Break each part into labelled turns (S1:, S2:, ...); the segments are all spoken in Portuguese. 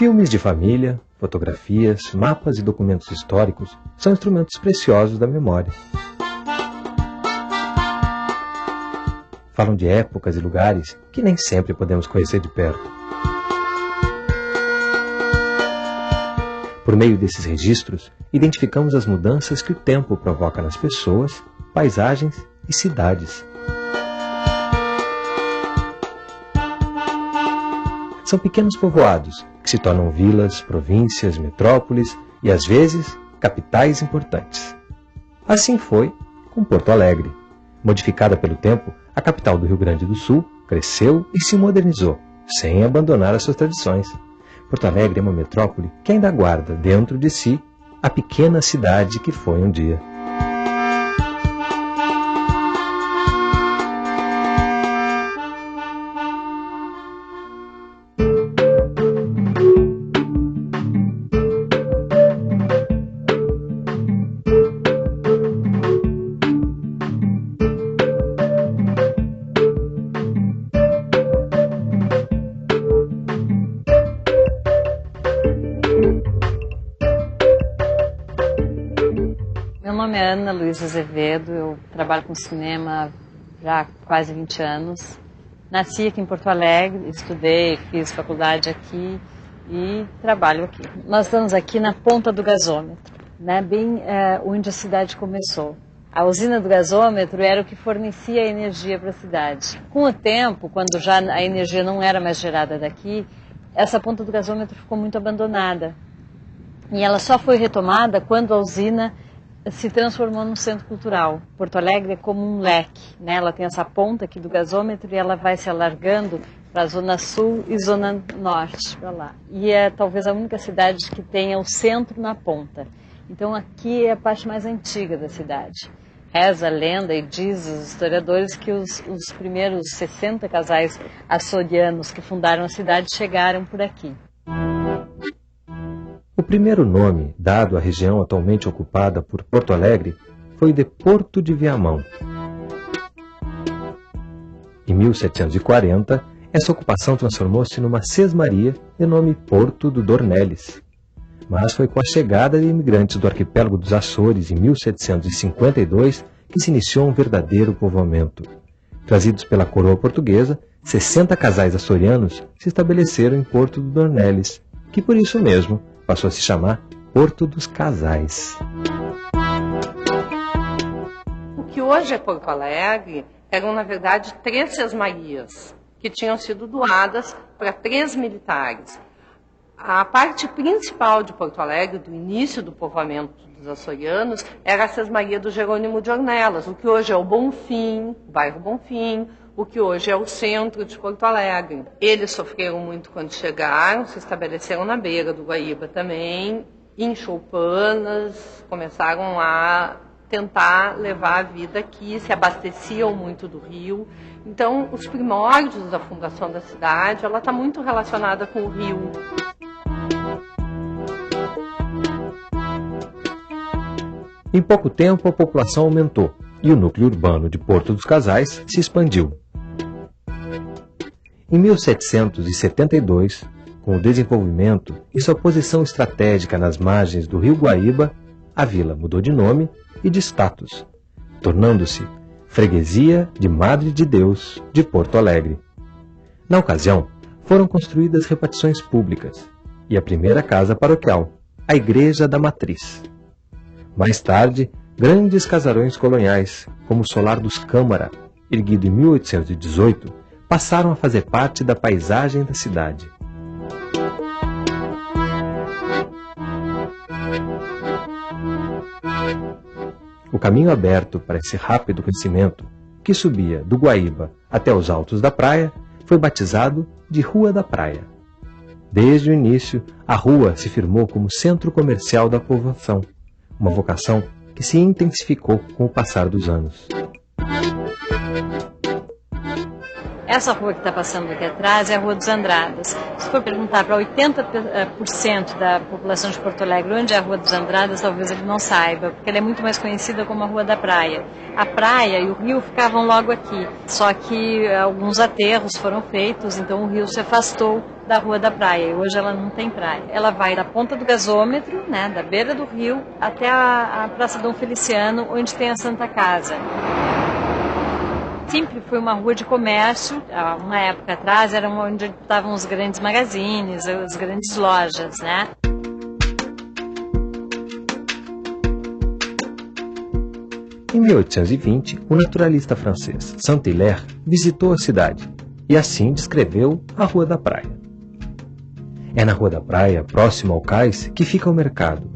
S1: Filmes de família, fotografias, mapas e documentos históricos são instrumentos preciosos da memória. Falam de épocas e lugares que nem sempre podemos conhecer de perto. Por meio desses registros, identificamos as mudanças que o tempo provoca nas pessoas, paisagens e cidades. São pequenos povoados que se tornam vilas, províncias, metrópoles e, às vezes, capitais importantes. Assim foi com Porto Alegre. Modificada pelo tempo, a capital do Rio Grande do Sul cresceu e se modernizou, sem abandonar as suas tradições. Porto Alegre é uma metrópole que ainda guarda dentro de si a pequena cidade que foi um dia.
S2: Meu nome é Ana Luísa Azevedo, eu trabalho com cinema já há quase 20 anos. Nasci aqui em Porto Alegre, estudei, fiz faculdade aqui e trabalho aqui. Nós estamos aqui na ponta do gasômetro, né, bem onde a cidade começou. A usina do gasômetro era o que fornecia a energia para a cidade. Com o tempo, quando já a energia não era mais gerada daqui, essa ponta do gasômetro ficou muito abandonada. E ela só foi retomada quando a usina se transformou num centro cultural. Porto Alegre é como um leque, né? Ela tem essa ponta aqui do gasômetro e ela vai se alargando para a zona sul e zona norte, para lá. E é talvez a única cidade que tenha o centro na ponta. Então aqui é a parte mais antiga da cidade. Reza a lenda e diz os historiadores que os primeiros 60 casais açorianos que fundaram a cidade chegaram por aqui.
S1: O primeiro nome dado à região atualmente ocupada por Porto Alegre foi de Porto de Viamão. Em 1740, essa ocupação transformou-se numa sesmaria de nome Porto do Dornelles. Mas foi com a chegada de imigrantes do arquipélago dos Açores em 1752 que se iniciou um verdadeiro povoamento. Trazidos pela coroa portuguesa, 60 casais açorianos se estabeleceram em Porto do Dornelles, que por isso mesmo passou a se chamar Porto dos Casais.
S3: O que hoje é Porto Alegre eram, na verdade, 3 sesmarias que tinham sido doadas para 3 militares. A parte principal de Porto Alegre, do início do povoamento dos açorianos, era a sesmaria do Jerônimo de Ornelas, o que hoje é o Bonfim, o bairro Bonfim, o que hoje é o centro de Porto Alegre. Eles sofreram muito quando chegaram, se estabeleceram na beira do Guaíba também, em choupanas, começaram a tentar levar a vida aqui, se abasteciam muito do rio. Então, os primórdios da fundação da cidade, ela está muito relacionada com o rio.
S1: Em pouco tempo, a população aumentou e o núcleo urbano de Porto dos Casais se expandiu. Em 1772, com o desenvolvimento e sua posição estratégica nas margens do rio Guaíba, a vila mudou de nome e de status, tornando-se Freguesia de Madre de Deus de Porto Alegre. Na ocasião, foram construídas repartições públicas e a primeira casa paroquial, a Igreja da Matriz. Mais tarde, grandes casarões coloniais, como o Solar dos Câmara, erguido em 1818, passaram a fazer parte da paisagem da cidade. O caminho aberto para esse rápido crescimento, que subia do Guaíba até os altos da praia, foi batizado de Rua da Praia. Desde o início, a rua se firmou como centro comercial da povoação, uma vocação que se intensificou com o passar dos anos.
S2: Essa rua que está passando aqui atrás é a Rua dos Andradas. for perguntar para 80% da população de Porto Alegre onde é a Rua dos Andradas, talvez ele não saiba, porque ela é muito mais conhecida como a Rua da Praia. A praia e o rio ficavam logo aqui, só que alguns aterros foram feitos, então o rio se afastou da Rua da Praia e hoje ela não tem praia. Ela vai da ponta do gasômetro, né, da beira do rio, até a Praça Dom Feliciano, onde tem a Santa Casa. Sempre foi uma rua de comércio, uma época atrás era onde estavam os grandes magazines, as grandes lojas, né?
S1: Em 1820, o naturalista francês Saint-Hilaire visitou a cidade e assim descreveu a Rua da Praia. É na Rua da Praia, próximo ao cais, que fica o mercado.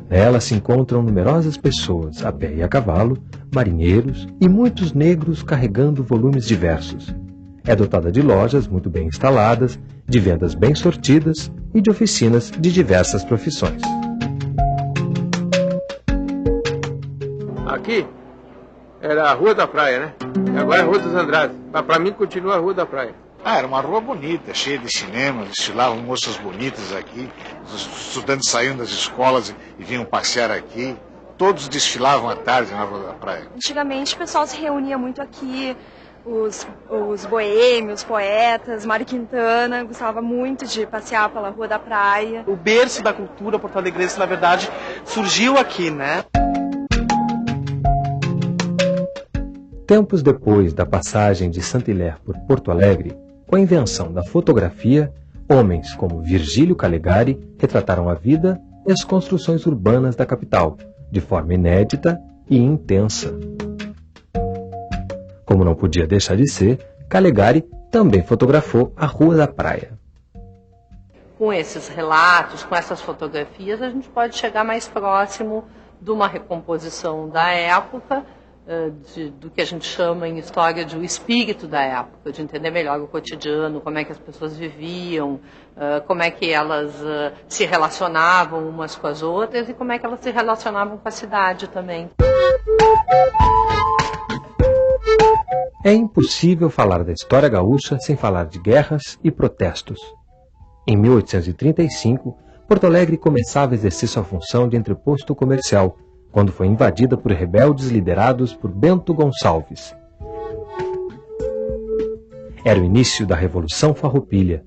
S1: Nela se encontram numerosas pessoas, a pé e a cavalo, marinheiros e muitos negros carregando volumes diversos. É dotada de lojas muito bem instaladas, de vendas bem sortidas e de oficinas de diversas profissões.
S4: Aqui era a Rua da Praia, né? E agora é a Rua dos Andrades. Mas para mim continua a Rua da Praia.
S5: Era uma rua bonita, cheia de cinemas, desfilavam moças bonitas aqui, os estudantes saíam das escolas e vinham passear aqui. Todos desfilavam à tarde na Rua da Praia.
S6: Antigamente o pessoal se reunia muito aqui, os boêmios, poetas, Mário Quintana gostava muito de passear pela Rua da Praia.
S7: O berço da cultura porto-alegrense, na verdade, surgiu aqui, né?
S1: Tempos depois da passagem de Saint-Hilaire por Porto Alegre, com a invenção da fotografia, homens como Virgílio Calegari retrataram a vida e as construções urbanas da capital, de forma inédita e intensa. Como não podia deixar de ser, Calegari também fotografou a Rua da Praia.
S3: Com esses relatos, com essas fotografias, a gente pode chegar mais próximo de uma recomposição da época, do que a gente chama em história de o espírito da época, de entender melhor o cotidiano, como é que as pessoas viviam, como é que elas se relacionavam umas com as outras e como é que elas se relacionavam com a cidade também.
S1: É impossível falar da história gaúcha sem falar de guerras e protestos. Em 1835, Porto Alegre começava a exercer sua função de entreposto comercial, quando foi invadida por rebeldes liderados por Bento Gonçalves. Era o início da Revolução Farroupilha.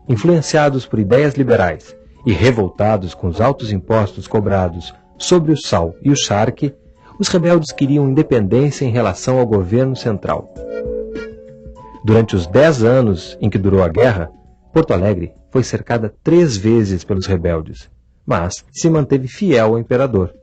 S1: Influenciados por ideias liberais e revoltados com os altos impostos cobrados sobre o sal e o charque, os rebeldes queriam independência em relação ao governo central. Durante os 10 anos em que durou a guerra, Porto Alegre foi cercada 3 vezes pelos rebeldes, mas se manteve fiel ao imperador.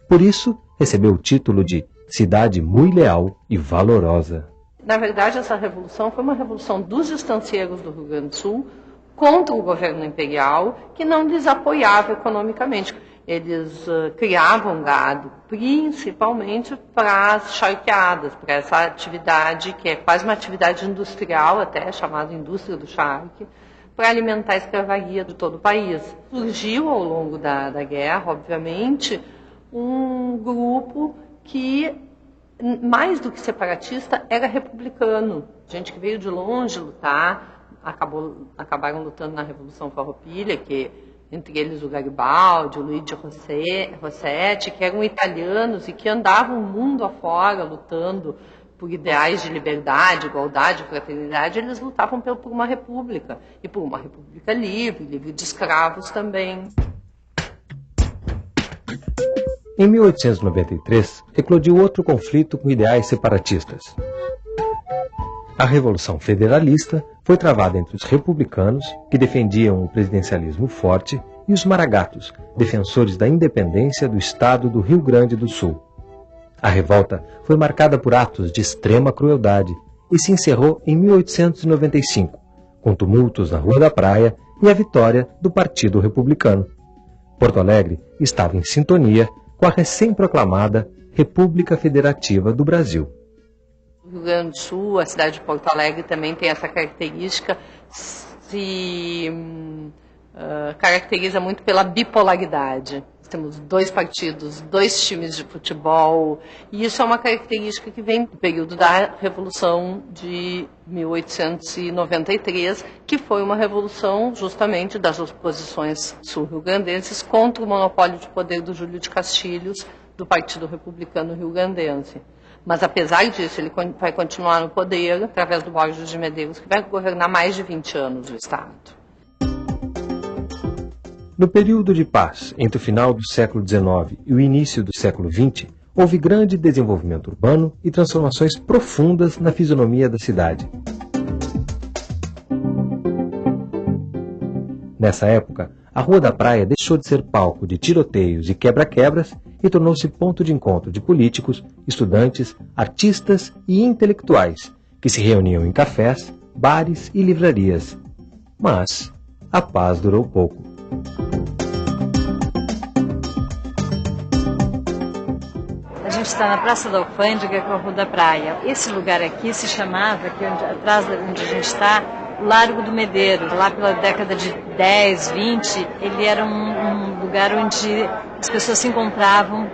S1: Por isso, recebeu o título de cidade muito leal e valorosa.
S3: Na verdade, essa revolução foi uma revolução dos estancieiros do Rio Grande do Sul contra o governo imperial, que não lhes apoiava economicamente. Eles criavam gado, principalmente para as charqueadas, para essa atividade que é quase uma atividade industrial, até chamada indústria do charque, para alimentar a escravaria de todo o país. Surgiu ao longo da guerra, obviamente, um grupo que, mais do que separatista, era republicano. Gente que veio de longe lutar, acabaram lutando na Revolução Farroupilha, que entre eles o Garibaldi, o Luigi Rossetti, que eram italianos e que andavam o mundo afora lutando por ideais de liberdade, igualdade, fraternidade. Eles lutavam por uma república, e por uma república livre, livre de escravos também.
S1: Em 1893, eclodiu outro conflito com ideais separatistas. A Revolução Federalista foi travada entre os republicanos, que defendiam o presidencialismo forte, e os maragatos, defensores da independência do estado do Rio Grande do Sul. A revolta foi marcada por atos de extrema crueldade e se encerrou em 1895, com tumultos na Rua da Praia e a vitória do Partido Republicano. Porto Alegre estava em sintonia com a recém-proclamada República Federativa do Brasil.
S3: O Rio Grande do Sul, a cidade de Porto Alegre também tem essa característica, se caracteriza muito pela bipolaridade. temos 2 partidos, 2 times de futebol, e isso é uma característica que vem do período da Revolução de 1893, que foi uma revolução justamente das oposições sul-rio-grandenses contra o monopólio de poder do Júlio de Castilhos, do Partido Republicano Rio-Grandense. Mas, apesar disso, ele vai continuar no poder através do Borges de Medeiros, que vai governar mais de 20 anos o Estado.
S1: No período de paz, entre o final do século XIX e o início do século XX, houve grande desenvolvimento urbano e transformações profundas na fisionomia da cidade. Nessa época, a Rua da Praia deixou de ser palco de tiroteios e quebra-quebras e tornou-se ponto de encontro de políticos, estudantes, artistas e intelectuais, que se reuniam em cafés, bares e livrarias. Mas a paz durou pouco.
S2: A gente está na Praça da Alfândega, com a Rua da Praia. Esse lugar aqui se chamava, aqui atrás de onde a gente está, Largo do Medeiro. Lá pela década de 10, 20, ele era um lugar onde as pessoas se encontravam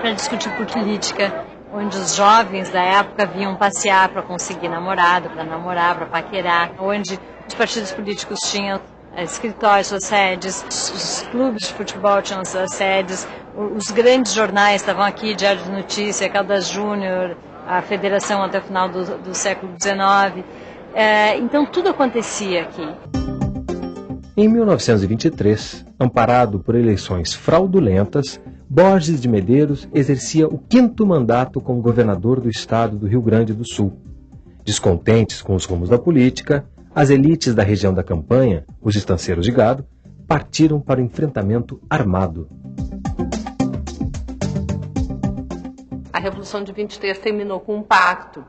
S2: para discutir política, onde os jovens da época vinham passear para conseguir namorado, para namorar, para paquerar, onde os partidos políticos tinham escritórios, suas sedes, os clubes de futebol tinham suas sedes, os grandes jornais estavam aqui, Diário de Notícia, Caldas Júnior, a Federação até o final do século XIX. Então tudo acontecia aqui.
S1: Em 1923, amparado por eleições fraudulentas, Borges de Medeiros exercia o 5º mandato como governador do estado do Rio Grande do Sul. Descontentes com os rumos da política, as elites da região da campanha, os estanceiros de gado, partiram para o enfrentamento armado.
S3: A Revolução de 23 terminou com um pacto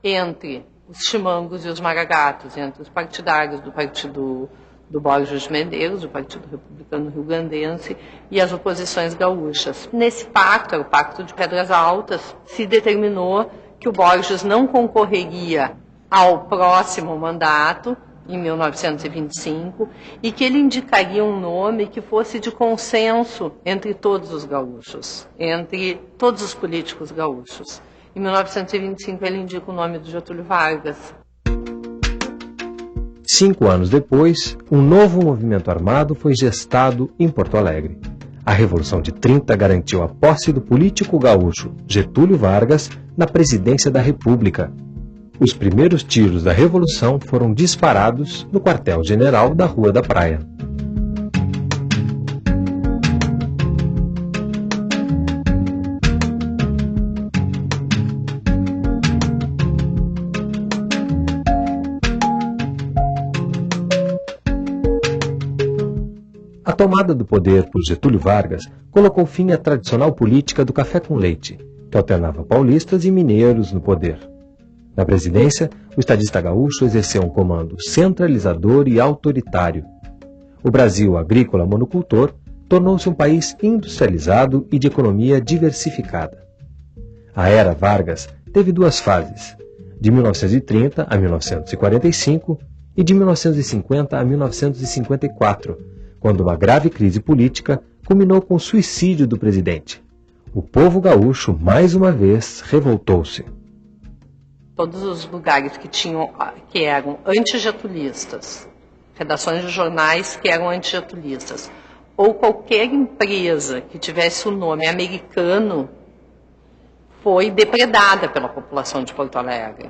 S3: entre os chimangos e os maragatos, entre os partidários do partido do Borges de Medeiros, do Partido Republicano Rio-Grandense, e as oposições gaúchas. Nesse pacto, era o Pacto de Pedras Altas, se determinou que o Borges não concorreria ao próximo mandato, em 1925, e que ele indicaria um nome que fosse de consenso entre todos os gaúchos, entre todos os políticos gaúchos. Em 1925, ele indica o nome do Getúlio Vargas.
S1: 5 anos depois, um novo movimento armado foi gestado em Porto Alegre. A Revolução de 30 garantiu a posse do político gaúcho Getúlio Vargas na presidência da República. Os primeiros tiros da Revolução foram disparados no quartel-general da Rua da Praia. A tomada do poder por Getúlio Vargas colocou fim à tradicional política do café com leite, que alternava paulistas e mineiros no poder. Na presidência, o estadista gaúcho exerceu um comando centralizador e autoritário. O Brasil agrícola monocultor tornou-se um país industrializado e de economia diversificada. A era Vargas teve 2 fases, de 1930 a 1945 e de 1950 a 1954, quando uma grave crise política culminou com o suicídio do presidente. O povo gaúcho, mais uma vez, revoltou-se.
S3: Todos os lugares que eram antigetulistas, redações de jornais que eram antigetulistas, ou qualquer empresa que tivesse o nome americano, foi depredada pela população de Porto Alegre.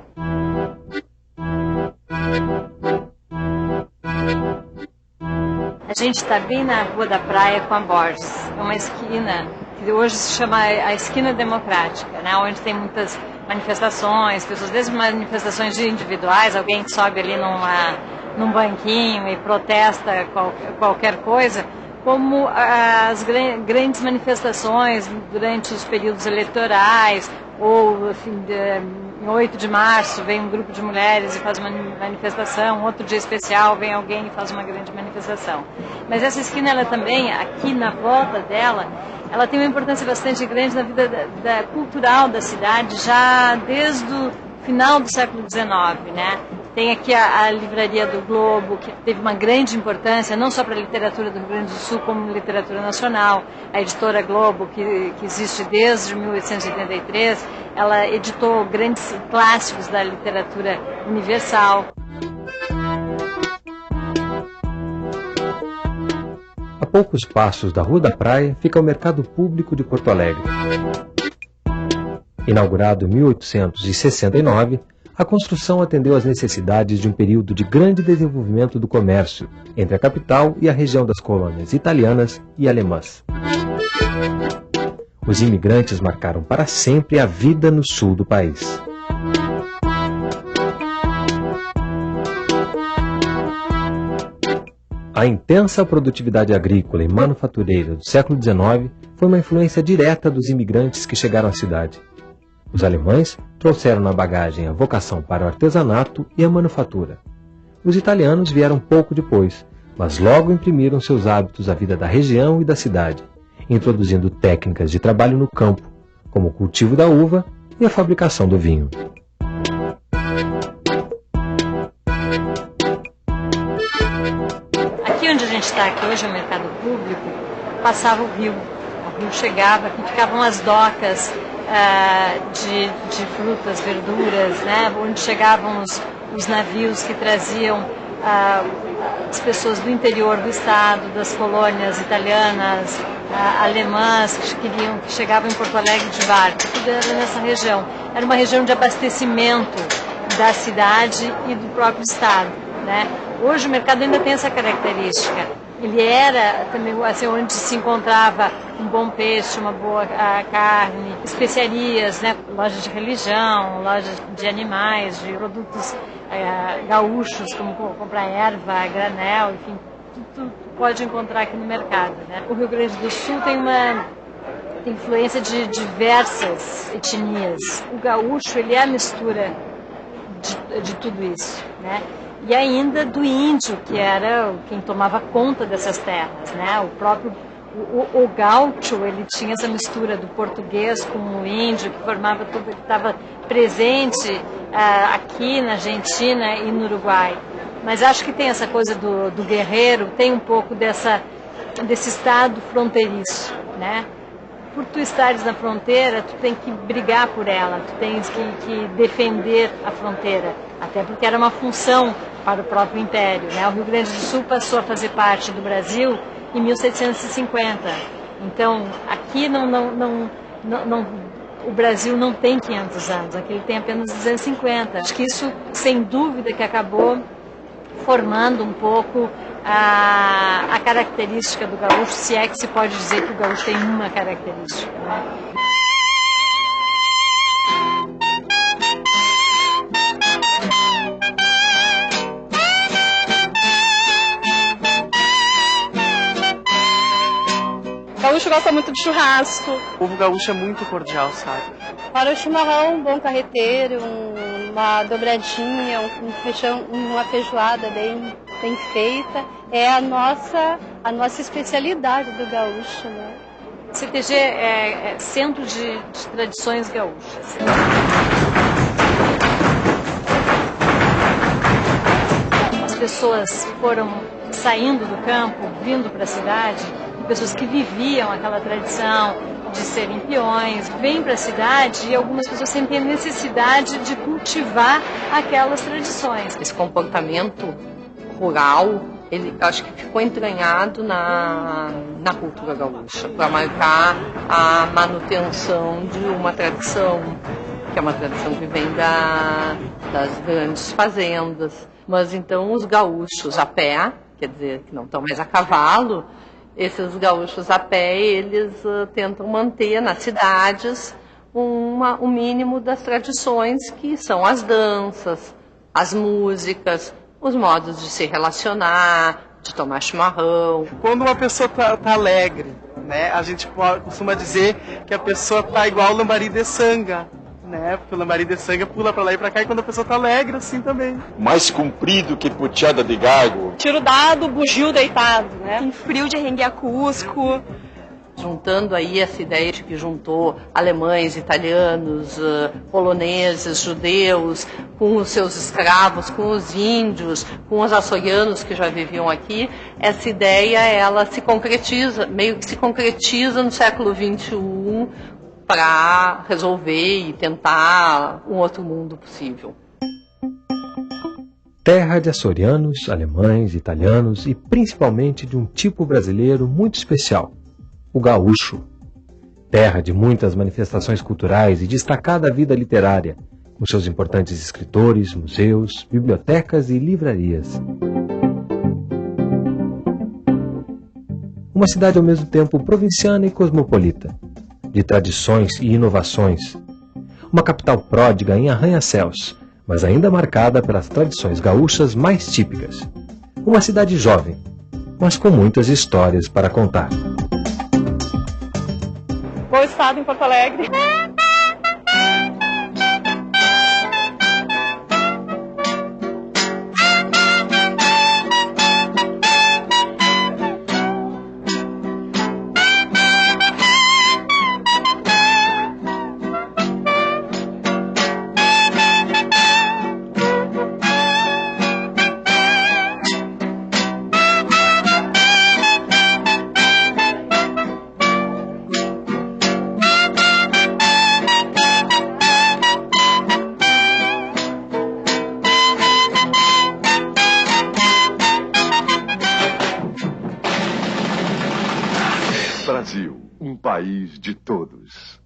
S2: A gente está bem na Rua da Praia com a Borges. É uma esquina que hoje se chama a Esquina Democrática, né? Onde tem muitas manifestações, pessoas, desde manifestações individuais, alguém que sobe ali num banquinho e protesta qualquer coisa, como as grandes manifestações durante os períodos eleitorais, ou em 8 de março vem um grupo de mulheres e faz uma manifestação, outro dia especial vem alguém e faz uma grande manifestação. Mas essa esquina, ela também, aqui na volta dela, ela tem uma importância bastante grande na vida cultural da cidade, já desde o final do século XIX, né? Tem aqui a Livraria do Globo, que teve uma grande importância, não só para a literatura do Rio Grande do Sul, como literatura nacional. A editora Globo, que existe desde 1883, ela editou grandes clássicos da literatura universal.
S1: A poucos passos da Rua da Praia fica o Mercado Público de Porto Alegre. Inaugurado em 1869, a construção atendeu às necessidades de um período de grande desenvolvimento do comércio entre a capital e a região das colônias italianas e alemãs. Os imigrantes marcaram para sempre a vida no sul do país. A intensa produtividade agrícola e manufatureira do século XIX foi uma influência direta dos imigrantes que chegaram à cidade. Os alemães trouxeram na bagagem a vocação para o artesanato e a manufatura. Os italianos vieram pouco depois, mas logo imprimiram seus hábitos à vida da região e da cidade, introduzindo técnicas de trabalho no campo, como o cultivo da uva e a fabricação do vinho.
S2: Aqui onde a gente está, que hoje é o mercado público, passava o rio. O rio chegava, aqui ficavam as docas de frutas, verduras, né? Onde chegavam os navios que traziam as pessoas do interior do estado, das colônias italianas, alemãs, que chegavam em Porto Alegre de barco. Tudo era nessa região. Era uma região de abastecimento da cidade e do próprio estado, né? Hoje o mercado ainda tem essa característica. Ele era também assim, onde se encontrava um bom peixe, uma boa carne, especiarias, né? Lojas de religião, lojas de animais, de produtos gaúchos, como comprar erva, granel, enfim, tudo pode encontrar aqui no mercado, né? O Rio Grande do Sul tem influência de diversas etnias. O gaúcho, ele é a mistura de tudo isso, né? E ainda do índio, que era quem tomava conta dessas terras, né? O próprio o gaúcho, ele tinha essa mistura do português com o índio, que formava tudo, que estava presente aqui na Argentina e no Uruguai. Mas acho que tem essa coisa do guerreiro, tem um pouco desse estado fronteiriço, né? Por tu estares na fronteira, tu tem que brigar por ela, tu tens que defender a fronteira, até porque era uma função para o próprio Império, né? O Rio Grande do Sul passou a fazer parte do Brasil em 1750. Então, aqui o Brasil não tem 500 anos, aqui ele tem apenas 250. Acho que isso, sem dúvida, que acabou formando um pouco a característica do gaúcho, se é que se pode dizer que o gaúcho tem uma característica, né?
S8: O gaúcho gosta muito de churrasco.
S7: O povo gaúcho é muito cordial, sabe?
S8: Para o chimarrão, um bom carreteiro, uma dobradinha, um feijão, uma feijoada bem feita, é a nossa especialidade do gaúcho, né?
S2: CTG é Centro de Tradições Gaúchas. As pessoas foram saindo do campo, vindo para a cidade, pessoas que viviam aquela tradição de serem peões, vêm para a cidade e algumas pessoas sentem a necessidade de cultivar aquelas tradições.
S3: Esse comportamento rural, ele acho que ficou entranhado na cultura gaúcha, para marcar a manutenção de uma tradição, que é uma tradição que vem das grandes fazendas. Mas então os gaúchos a pé, quer dizer, que não estão mais a cavalo, esses gaúchos a pé, eles tentam manter nas cidades um mínimo das tradições, que são as danças, as músicas, os modos de se relacionar, de tomar chimarrão.
S7: Quando uma pessoa tá alegre, né, a gente costuma dizer que a pessoa tá igual o lambari de sanga, né? Porque o lambari de sanga pula pra lá e pra cá, e quando a pessoa tá alegre, assim também.
S9: Mais comprido que puteada de gago.
S8: Tiro dado, bugio deitado, né? Tem frio de rengue a Cusco,
S3: juntando aí essa ideia de que juntou alemães, italianos, poloneses, judeus, com os seus escravos, com os índios, com os açorianos que já viviam aqui, essa ideia ela se concretiza, meio que se concretiza no século XXI para resolver e tentar um outro mundo possível.
S1: Terra de açorianos, alemães, italianos e principalmente de um tipo brasileiro muito especial, o gaúcho. Terra de muitas manifestações culturais e destacada vida literária, com seus importantes escritores, museus, bibliotecas e livrarias. Uma cidade ao mesmo tempo provinciana e cosmopolita, de tradições e inovações. Uma capital pródiga em arranha-céus, mas ainda marcada pelas tradições gaúchas mais típicas. Uma cidade jovem, mas com muitas histórias para contar.
S6: Bom estado em Porto Alegre.
S9: Brasil, um país de todos.